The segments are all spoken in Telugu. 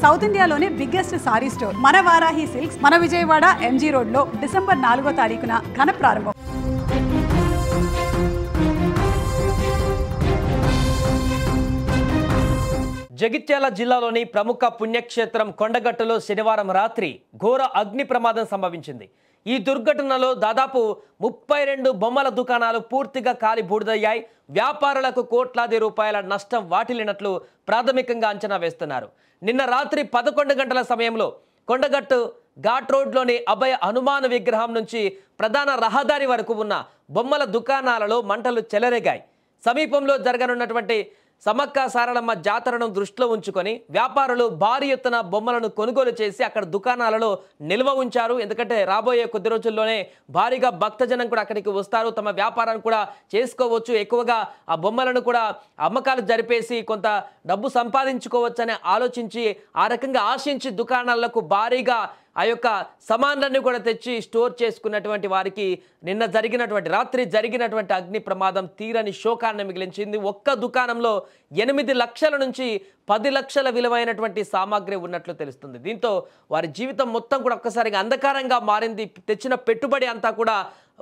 సౌత్ ఇండియాలోనే బిగ్గెస్ట్ సారీ స్టోర్ మన వారాహి సిల్క్స్ మన విజయవాడ ఎంజీ రోడ్ లో డిసెంబర్ 4వ తారీఖున ఘన ప్రారంభం. జగిత్యాల జిల్లాలోని ప్రముఖ పుణ్యక్షేత్రం కొండగట్టులో శనివారం రాత్రి ఘోర అగ్ని ప్రమాదం సంభవించింది. ఈ దుర్ఘటనలో దాదాపు 32 బొమ్మల దుకాణాలు పూర్తిగా కాలి బూడిదయ్యాయి. వ్యాపారులకు కోట్లాది రూపాయల నష్టం వాటిల్లినట్లు ప్రాథమికంగా అంచనా వేస్తున్నారు. నిన్న రాత్రి 11 గంటల సమయంలో కొండగట్టు ఘాట్ రోడ్లోని అభయ హనుమాన్ విగ్రహం నుంచి ప్రధాన రహదారి వరకు ఉన్న బొమ్మల దుకాణాలలో మంటలు చెలరేగాయి. సమీపంలో జరగనున్నటువంటి సమ్మక్క సారలమ్మ జాతరను దృష్టిలో ఉంచుకొని వ్యాపారులు భారీ ఎత్తున బొమ్మలను కొనుగోలు చేసి అక్కడ దుకాణాలలో నిల్వ ఉంచారు. ఎందుకంటే రాబోయే కొద్ది రోజుల్లోనే భారీగా భక్తజనం కూడా అక్కడికి వస్తారు, తమ వ్యాపారాన్ని కూడా చేసుకోవచ్చు, ఎక్కువగా ఆ బొమ్మలను కూడా అమ్మకాలు జరిపేసి కొంత డబ్బు సంపాదించుకోవచ్చని ఆలోచించి ఆ రకంగా ఆశించి దుకాణాలకు భారీగా ఆ యొక్క సామాన్లన్నీ కూడా తెచ్చి స్టోర్ చేసుకున్నటువంటి వారికి నిన్న రాత్రి జరిగినటువంటి అగ్ని ప్రమాదం తీరని శోకాన్ని మిగిలించింది. ఒక్క దుకాణంలో 8 లక్షల నుంచి 10 లక్షల విలువైనటువంటి సామాగ్రి ఉన్నట్లు తెలుస్తుంది. దీంతో వారి జీవితం మొత్తం కూడా ఒక్కసారిగా అంధకారంగా మారింది. తెచ్చిన పెట్టుబడి అంతా కూడా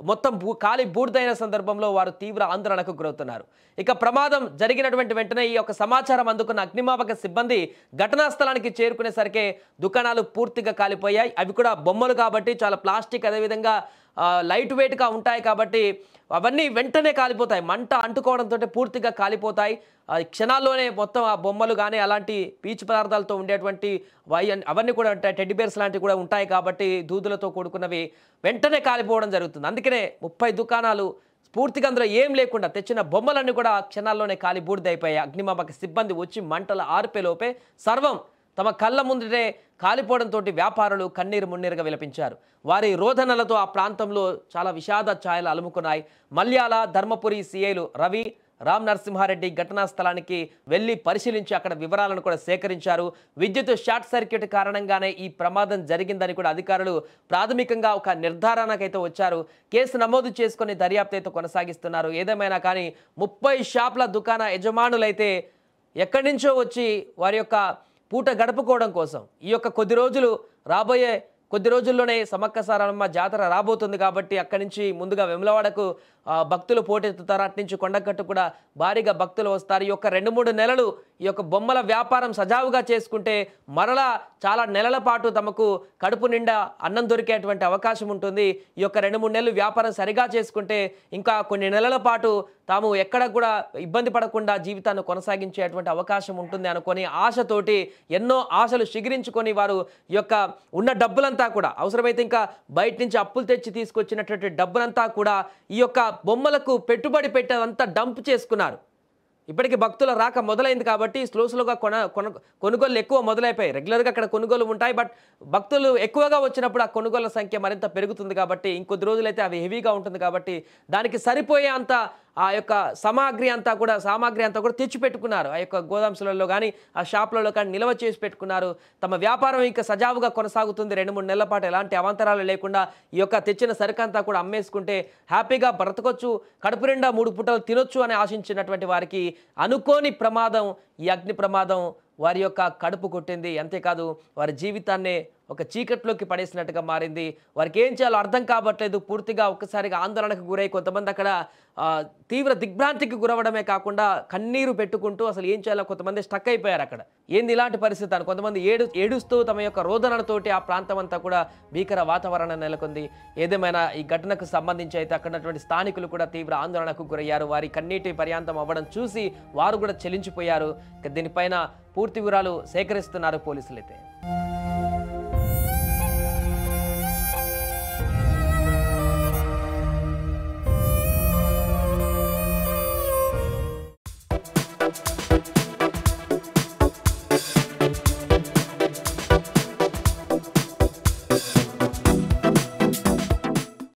మొత్తం కాలి బూడిదైన సందర్భంలో వారు తీవ్ర ఆందోళనకు గురవుతున్నారు. ఇక ప్రమాదం జరిగినటువంటి వెంటనే ఈ యొక్క సమాచారం అందుకున్న అగ్నిమాపక సిబ్బంది ఘటనా స్థలానికి చేరుకునేసరికి దుకాణాలు పూర్తిగా కాలిపోయాయి. అవి కూడా బొమ్మలు కాబట్టి చాలా ప్లాస్టిక్, అదేవిధంగా లైట్ వెయిట్గా ఉంటాయి కాబట్టి అవన్నీ వెంటనే కాలిపోతాయి. మంట అంటుకోవడంతో పూర్తిగా కాలిపోతాయి. క్షణాల్లోనే మొత్తం ఆ బొమ్మలు కానీ అలాంటి పీచు పదార్థాలతో ఉండేటువంటి అవన్నీ కూడా ఉంటాయి, టెడ్డీ బేర్స్ లాంటివి కూడా ఉంటాయి కాబట్టి దూదులతో కూడుకున్నవి వెంటనే కాలిపోవడం జరుగుతుంది. అందుకనే 30 దుకాణాలు పూర్తిగా అందులో ఏం లేకుండా తెచ్చిన బొమ్మలన్నీ కూడా క్షణాల్లోనే కాలి బూడిదైపోయాయి. అగ్నిమాపక సిబ్బంది వచ్చి మంటల ఆర్పేలోపే సర్వం తమ కళ్ళ ముందునే కాలిపోవడంతో వ్యాపారులు కన్నీరు మున్నీరుగా విలపించారు. వారి రోదనలతో ఆ ప్రాంతంలో చాలా విషాద ఛాయలు అలుముకున్నాయి. మల్యాల ధర్మపురి సిఐలు రవి, రామ్ నరసింహారెడ్డి ఘటనా స్థలానికి వెళ్లి పరిశీలించి అక్కడ వివరాలను కూడా సేకరించారు. విద్యుత్ షార్ట్ సర్క్యూట్ కారణంగానే ఈ ప్రమాదం జరిగిందని కూడా అధికారులు ప్రాథమికంగా ఒక నిర్ధారణకైతే వచ్చారు. కేసు నమోదు చేసుకుని దర్యాప్తు అయితే కొనసాగిస్తున్నారు. ఏదేమైనా కానీ 30 షాపుల దుకాణ యజమానులైతే ఎక్కడి నుంచో వచ్చి వారి యొక్క పూట గడుపుకోవడం కోసం ఈ యొక్క రాబోయే కొద్ది రోజుల్లోనే సమ్మక్క సారలమ్మ జాతర రాబోతుంది కాబట్టి అక్కడి నుంచి ముందుగా వెములవాడకు భక్తులు పోటెత్తుతారు. అటు నుంచి కొండగట్టు కూడా భారీగా భక్తులు వస్తారు. ఈ యొక్క 2-3 నెలలు ఈ యొక్క బొమ్మల వ్యాపారం సజావుగా చేసుకుంటే మరలా చాలా నెలల పాటు తమకు కడుపు నిండా అన్నం దొరికేటువంటి అవకాశం ఉంటుంది. ఈ యొక్క 2-3 నెలలు వ్యాపారం సరిగా చేసుకుంటే ఇంకా కొన్ని నెలల పాటు తాము ఎక్కడ కూడా ఇబ్బంది పడకుండా జీవితాన్ని కొనసాగించేటువంటి అవకాశం ఉంటుంది అనుకొని ఆశతోటి ఎన్నో ఆశలు శిగిరించుకొని వారు ఈ యొక్క ఉన్న డబ్బులంతా కూడా అవసరమైతే ఇంకా బయట నుంచి అప్పులు తెచ్చి తీసుకొచ్చినటువంటి డబ్బులంతా కూడా ఈ యొక్క బొమ్మలకు పెట్టుబడి పెట్టేదంతా డంప్ చేసుకున్నారు. ఇప్పటికీ భక్తుల రాక మొదలైంది కాబట్టి స్లోగా కొనుగోలు ఎక్కువ మొదలైపోయాయి. రెగ్యులర్గా అక్కడ కొనుగోలు ఉంటాయి, బట్ భక్తులు ఎక్కువగా వచ్చినప్పుడు ఆ కొనుగోళ్ల సంఖ్య మరింత పెరుగుతుంది కాబట్టి ఇంకొద్ది రోజులైతే అవి హెవీగా ఉంటుంది కాబట్టి దానికి సరిపోయే అంత ఆ యొక్క సామాగ్రి అంతా కూడా తెచ్చిపెట్టుకున్నారు. ఆ యొక్క గోదాంసులలో కానీ ఆ షాపులలో కానీ నిల్వ చేసి పెట్టుకున్నారు. తమ వ్యాపారం ఇంకా సజావుగా కొనసాగుతుంది. 2-3 నెలల పాటు ఎలాంటి అవాంతరాలు లేకుండా ఈ యొక్క తెచ్చిన సరుకంతా కూడా అమ్మేసుకుంటే హ్యాపీగా బ్రతకొచ్చు, కడుపు నిండా 3 పూటలు తినొచ్చు అని ఆశించినటువంటి వారికి అనుకోని ప్రమాదం, ఈ అగ్ని ప్రమాదం వారి యొక్క కడుపు కొట్టింది. అంతేకాదు వారి జీవితాన్నే ఒక చీకట్లోకి పడేసినట్టుగా మారింది. వారికి ఏం చేయాలో అర్థం కావట్లేదు. పూర్తిగా ఒక్కసారిగా ఆందోళనకు గురై కొంతమంది అక్కడ తీవ్ర దిగ్భ్రాంతికి గురవడమే కాకుండా కన్నీరు పెట్టుకుంటూ అసలు ఏం చేయాలో కొంతమంది స్టక్ అయిపోయారు. అక్కడ ఏంది ఇలాంటి పరిస్థితి అని కొంతమంది ఏడుస్తూ తమ యొక్క రోదనలతోటి ఆ ప్రాంతం అంతా కూడా భీకర వాతావరణం నెలకొంది. ఏదేమైనా ఈ ఘటనకు సంబంధించి అయితే అక్కడటువంటి స్థానికులు కూడా తీవ్ర ఆందోళనకు గురయ్యారు. వారి కన్నీటి పర్యాంతం అవ్వడం చూసి వారు కూడా చెలించిపోయారు. దీనిపైన పూర్తి వివరాలు సేకరిస్తున్నారు పోలీసులు అయితే.